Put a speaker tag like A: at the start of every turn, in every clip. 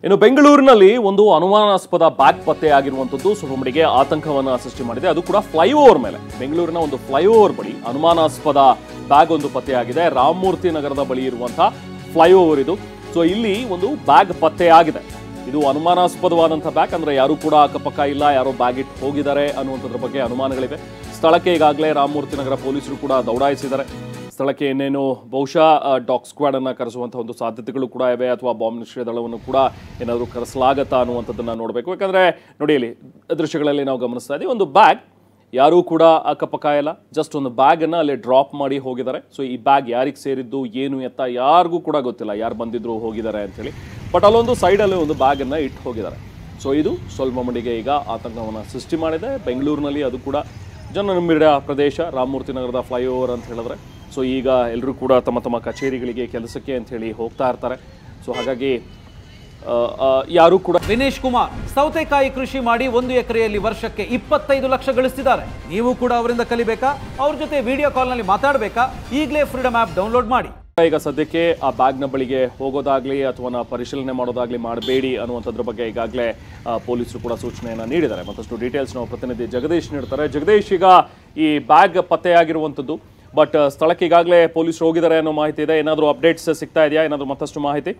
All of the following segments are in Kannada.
A: ಇನ್ನು ಬೆಂಗಳೂರಿನಲ್ಲಿ ಒಂದು ಅನುಮಾನಾಸ್ಪದ ಬ್ಯಾಗ್ ಪತ್ತೆಯಾಗಿರುವಂತದ್ದು ಸ್ವಲ್ಪ ಮಟ್ಟಿಗೆ ಆತಂಕವನ್ನ ಸೃಷ್ಟಿ ಮಾಡಿದೆ. ಅದು ಕೂಡ ಫ್ಲೈಓವರ್ ಮೇಲೆ, ಬೆಂಗಳೂರಿನ ಒಂದು ಫ್ಲೈಓವರ್ ಬಳಿ ಅನುಮಾನಾಸ್ಪದ ಬ್ಯಾಗ್ ಒಂದು ಪತ್ತೆಯಾಗಿದೆ. ರಾಮಮೂರ್ತಿ ನಗರದ ಬಳಿ ಇರುವಂತಹ ಫ್ಲೈಓವರ್ ಇದು. ಸೊ ಇಲ್ಲಿ ಒಂದು ಬ್ಯಾಗ್ ಪತ್ತೆಯಾಗಿದೆ. ಇದು ಅನುಮಾನಾಸ್ಪದವಾದಂತಹ ಬ್ಯಾಗ್, ಅಂದ್ರೆ ಯಾರು ಕೂಡ ಅಕ್ಕಪಕ್ಕ ಇಲ್ಲ, ಯಾರೋ ಬ್ಯಾಗ್ ಇಟ್ಟು ಹೋಗಿದ್ದಾರೆ ಅನ್ನುವಂಥದ್ರ ಬಗ್ಗೆ ಅನುಮಾನಗಳಿವೆ. ಸ್ಥಳಕ್ಕೆ ಈಗಾಗಲೇ ರಾಮಮೂರ್ತಿ ನಗರ ಪೊಲೀಸರು ಕೂಡ ದೌಡಾಯಿಸಿದ್ದಾರೆ. ಸ್ಥಳಕ್ಕೆ ಇನ್ನೇನು ಬಹುಶಃ ಡಾಗ್ ಸ್ಕ್ವಾಡ್ ಅನ್ನು ಕರೆಸುವಂತಹ ಒಂದು ಸಾಧ್ಯತೆಗಳು ಕೂಡ ಇವೆ, ಅಥವಾ ಬಾಂಬ್ ನಿಷ್ಕ್ರಿಯ ದಳವನ್ನು ಕೂಡ ಏನಾದರೂ ಕರೆಸಲಾಗತ್ತಾ ಅನ್ನುವಂಥದ್ದನ್ನು ನೋಡಬೇಕು. ಯಾಕಂದರೆ ನೋಡಿ, ಇಲ್ಲಿ ದೃಶ್ಯಗಳಲ್ಲಿ ನಾವು ಗಮನಿಸ್ತಾ ಇದ್ದೀವಿ, ಒಂದು ಬ್ಯಾಗ್, ಯಾರೂ ಕೂಡ ಅಕ್ಕಪಕ್ಕ ಇಲ್ಲ, ಜಸ್ಟ್ ಒಂದು ಬ್ಯಾಗನ್ನು ಅಲ್ಲಿ ಡ್ರಾಪ್ ಮಾಡಿ ಹೋಗಿದ್ದಾರೆ. ಸೊ ಈ ಬ್ಯಾಗ್ ಯಾರಿಗೆ ಸೇರಿದ್ದು, ಏನು ಎತ್ತ ಯಾರಿಗೂ ಕೂಡ ಗೊತ್ತಿಲ್ಲ, ಯಾರು ಬಂದಿದ್ರು ಹೋಗಿದ್ದಾರೆ ಅಂಥೇಳಿ. ಬಟ್ ಅಲ್ಲೊಂದು ಸೈಡಲ್ಲಿ ಒಂದು ಬ್ಯಾಗನ್ನು ಇಟ್ಟು ಹೋಗಿದ್ದಾರೆ. ಸೊ ಇದು ಸ್ವಲ್ಪ ಮಟ್ಟಿಗೆ ಈಗ ಆತಂಕವನ್ನು ಸೃಷ್ಟಿ ಮಾಡಿದೆ ಬೆಂಗಳೂರಿನಲ್ಲಿ. ಅದು ಕೂಡ ಜನನಿಬಿಡ ಪ್ರದೇಶ, ರಾಮಮೂರ್ತಿ ನಗರದ ಫ್ಲೈಓವರ್ ಅಂತ ಹೇಳಿದ್ರೆ. ಸೊ ಈಗ ಎಲ್ಲರೂ ಕೂಡ ತಮ್ಮ ತಮ್ಮ ಕಚೇರಿಗಳಿಗೆ, ಕೆಲಸಕ್ಕೆ ಅಂತ ಹೇಳಿ ಹೋಗ್ತಾ ಇರ್ತಾರೆ. ಸೊ ಹಾಗಾಗಿ ಯಾರು ಕೂಡ.
B: ವಿನೇಶ್ ಕುಮಾರ್ ಸೌತೆಕಾಯಿ ಕೃಷಿ ಮಾಡಿ 1 ಎಕರೆಯಲ್ಲಿ ವರ್ಷಕ್ಕೆ 25 ಲಕ್ಷ ಗಳಿಸ್ತಿದ್ದಾರೆ. ನೀವು ಕೂಡ ಅವರಿಂದ ಕಲಿಬೇಕಾ? ಅವ್ರ ಜೊತೆ ವಿಡಿಯೋ ಕಾಲ್ನಲ್ಲಿ ಮಾತಾಡಬೇಕಾ? ಈಗಲೇ ಫ್ರೀಡಮ್ ಆ್ಯಪ್ ಡೌನ್ಲೋಡ್ ಮಾಡಿ.
A: ಈಗ ಸದ್ಯಕ್ಕೆ ಆ ಬ್ಯಾಗ್ನ ಬಳಿಗೆ ಹೋಗೋದಾಗ್ಲಿ ಅಥವಾ ಪರಿಶೀಲನೆ ಮಾಡೋದಾಗ್ಲಿ ಮಾಡಬೇಡಿ ಅನ್ನುವಂಥದ್ರ ಬಗ್ಗೆ ಈಗಾಗಲೇ ಪೊಲೀಸರು ಕೂಡ ಸೂಚನೆಯನ್ನು ನೀಡಿದ್ದಾರೆ. ಮತ್ತಷ್ಟು ಡೀಟೇಲ್ಸ್ ನಾವು ಪ್ರತಿನಿಧಿ ಜಗದೀಶ್ ನೀಡ್ತಾರೆ. ಜಗದೀಶ್, ಈಗ ಈ ಬ್ಯಾಗ್ ಪತ್ತೆಯಾಗಿರುವಂಥದ್ದು, ಬಟ್ ಸ್ಥಳಕ್ಕೆ ಈಗಾಗಲೇ ಪೊಲೀಸರು ಹೋಗಿದ್ದಾರೆ ಅನ್ನೋ ಮಾಹಿತಿ ಇದೆ. ಏನಾದರೂ ಅಪ್ಡೇಟ್ಸ್ ಸಿಗ್ತಾ ಇದೆಯಾ? ಏನಾದರೂ ಮತ್ತಷ್ಟು ಮಾಹಿತಿ?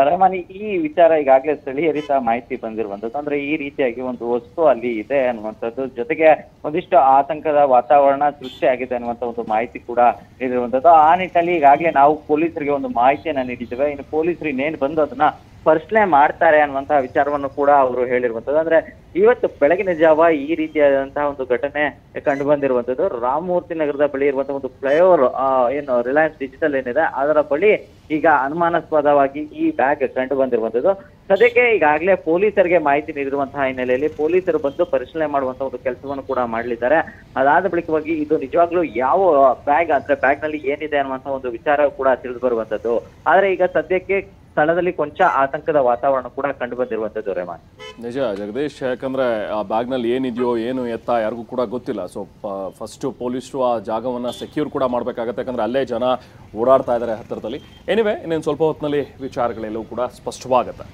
C: ರಹಮಾನಿ, ಈ ವಿಚಾರ ಈಗಾಗಲೇ ಸ್ಥಳೀಯರಿತ ಮಾಹಿತಿ ಬಂದಿರುವಂತದ್ದು. ಅಂದ್ರೆ ಈ ರೀತಿಯಾಗಿ ಒಂದು ವಸ್ತು ಅಲ್ಲಿ ಇದೆ ಅನ್ನುವಂಥದ್ದು, ಜೊತೆಗೆ ಒಂದಿಷ್ಟು ಆತಂಕದ ವಾತಾವರಣ ಸೃಷ್ಟಿಯಾಗಿದೆ ಅನ್ನುವಂಥ ಒಂದು ಮಾಹಿತಿ ಕೂಡ ನೀಡಿರುವಂತದ್ದು. ಆ ನಿಟ್ಟಿನಲ್ಲಿ ಈಗಾಗಲೇ ನಾವು ಪೊಲೀಸರಿಗೆ ಒಂದು ಮಾಹಿತಿಯನ್ನ ನೀಡಿದ್ದೇವೆ. ಇನ್ನು ಪೊಲೀಸರು ಇನ್ನೇನು ಬಂದು ಅದನ್ನ ಪರಿಶೀಲನೆ ಮಾಡ್ತಾರೆ ಅನ್ನುವಂತಹ ವಿಚಾರವನ್ನು ಕೂಡ ಅವರು ಹೇಳಿರುವಂತದ್ದು. ಅಂದ್ರೆ ಇವತ್ತು ಬೆಳಗಿನ ಜಾವ ಈ ರೀತಿಯಾದಂತಹ ಒಂದು ಘಟನೆ ಕಂಡು ಬಂದಿರುವಂತದ್ದು. ರಾಮಮೂರ್ತಿ ನಗರದ ಬಳಿ ಇರುವಂತಹ ಒಂದು ಫ್ಲೈಓವರ್, ಏನು ರಿಲಯನ್ಸ್ ಡಿಜಿಟಲ್ ಏನಿದೆ ಅದರ ಬಳಿ ಈಗ ಅನುಮಾನಾಸ್ಪದವಾಗಿ ಈ ಬ್ಯಾಗ್ ಕಂಡು ಬಂದಿರುವಂತದ್ದು. ಸದ್ಯಕ್ಕೆ ಈಗಾಗಲೇ ಪೊಲೀಸರಿಗೆ ಮಾಹಿತಿ ನೀಡಿರುವಂತಹ ಹಿನ್ನೆಲೆಯಲ್ಲಿ ಪೊಲೀಸರು ಬಂದು ಪರಿಶೀಲನೆ ಮಾಡುವಂತಹ ಒಂದು ಕೆಲಸವನ್ನು ಕೂಡ ಮಾಡಲಿದ್ದಾರೆ. ಅದಾದ ಬಳಿಕವಾಗಿ ಇದು ನಿಜವಾಗ್ಲೂ ಯಾವ ಬ್ಯಾಗ್, ಅಂದ್ರೆ ಬ್ಯಾಗ್ ನಲ್ಲಿ ಏನಿದೆ ಅನ್ನುವಂತಹ ಒಂದು ವಿಚಾರ ಕೂಡ ತಿಳಿದು ಬರುವಂತದ್ದು. ಆದ್ರೆ ಈಗ ಸದ್ಯಕ್ಕೆ ಸ್ಥಳದಲ್ಲಿ ಕೊಂಚ ಆತಂಕದ ವಾತಾವರಣ ಕೂಡ ಕಂಡು ಬಂದಿರುವಂತದ್ದು. ರೇಮಾನ್,
A: ನಿಜ ಜಗದೀಶ್, ಯಾಕಂದ್ರೆ ಆ ಬ್ಯಾಗ್ನಲ್ಲಿ ಏನಿದೆಯೋ ಏನು ಎತ್ತ ಯಾರಿಗೂ ಕೂಡ ಗೊತ್ತಿಲ್ಲ. ಸೊ ಫಸ್ಟ್ ಪೊಲೀಸರು ಆ ಜಾಗವನ್ನು ಸೆಕ್ಯೂರ್ ಕೂಡ ಮಾಡಬೇಕಾಗತ್ತೆ, ಯಾಕಂದ್ರೆ ಅಲ್ಲೇ ಜನ ಓಡಾಡ್ತಾ ಇದ್ದಾರೆ ಹತ್ತಿರದಲ್ಲಿ. ಎನಿವೆ, ಇನ್ನೇನು ಸ್ವಲ್ಪ ಹೊತ್ತಿನಲ್ಲಿ ವಿಚಾರಗಳೆಲ್ಲವೂ ಕೂಡ ಸ್ಪಷ್ಟವಾಗುತ್ತೆ.